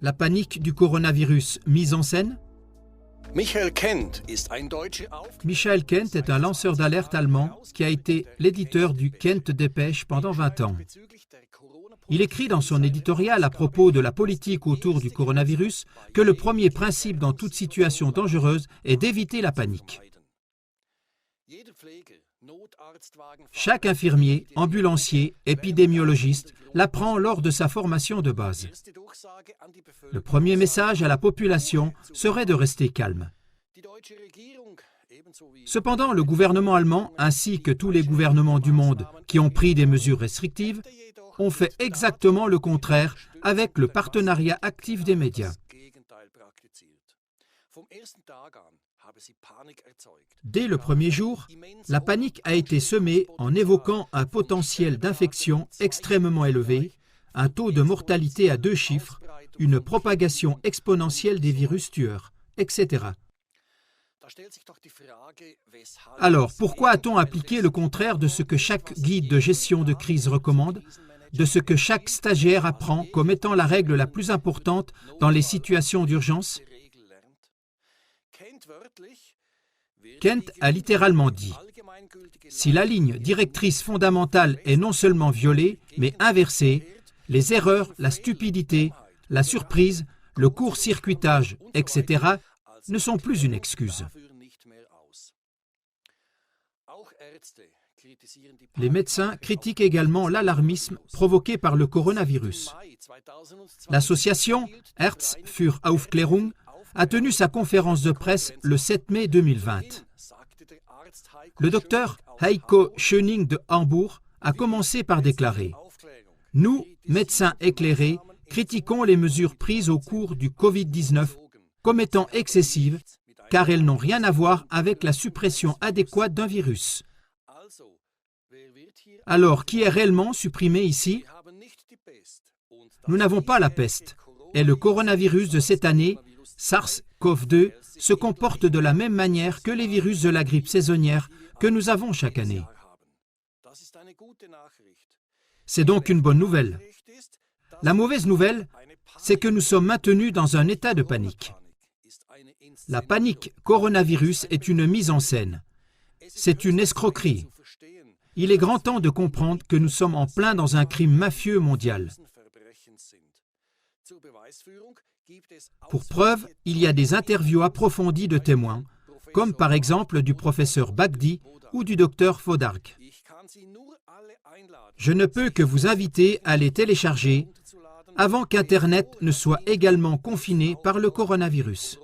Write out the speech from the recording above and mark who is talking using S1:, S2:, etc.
S1: La panique du coronavirus mise en scène?
S2: Michael Kent
S1: est un lanceur d'alerte allemand qui a été l'éditeur du Kent Dépêche pendant 20 ans. Il écrit dans son éditorial à propos de la politique autour du coronavirus que le premier principe dans toute situation dangereuse est d'éviter la panique. Chaque infirmier, ambulancier, épidémiologiste l'apprend lors de sa formation de base. Le premier message à la population serait de rester calme. Cependant, le gouvernement allemand, ainsi que tous les gouvernements du monde qui ont pris des mesures restrictives, ont fait exactement le contraire avec le partenariat actif des médias. Dès le premier jour, la panique a été semée en évoquant un potentiel d'infection extrêmement élevé, un taux de mortalité à 2 chiffres, une propagation exponentielle des virus tueurs, etc. Alors, pourquoi a-t-on appliqué le contraire de ce que chaque guide de gestion de crise recommande, de ce que chaque stagiaire apprend comme étant la règle la plus importante dans les situations d'urgence? Kent a littéralement dit « Si la ligne directrice fondamentale est non seulement violée, mais inversée, les erreurs, la stupidité, la surprise, le court-circuitage, etc. ne sont plus une excuse. » Les médecins critiquent également l'alarmisme provoqué par le coronavirus. L'association Ärzte für Aufklärung a tenu sa conférence de presse le 7 mai 2020. Le docteur Heiko Schöning de Hambourg a commencé par déclarer « Nous, médecins éclairés, critiquons les mesures prises au cours du Covid-19 comme étant excessives car elles n'ont rien à voir avec la suppression adéquate d'un virus. » Alors, qui est réellement supprimé ici? Nous n'avons pas la peste. Et le coronavirus de cette année, SARS-CoV-2, se comporte de la même manière que les virus de la grippe saisonnière que nous avons chaque année. C'est donc une bonne nouvelle. La mauvaise nouvelle, c'est que nous sommes maintenus dans un état de panique. La panique coronavirus est une mise en scène. C'est une escroquerie. Il est grand temps de comprendre que nous sommes en plein dans un crime mafieux mondial. Pour preuve, il y a des interviews approfondies de témoins, comme par exemple du professeur Bagdi ou du docteur Fodark. Je ne peux que vous inviter à les télécharger avant qu'Internet ne soit également confiné par le coronavirus.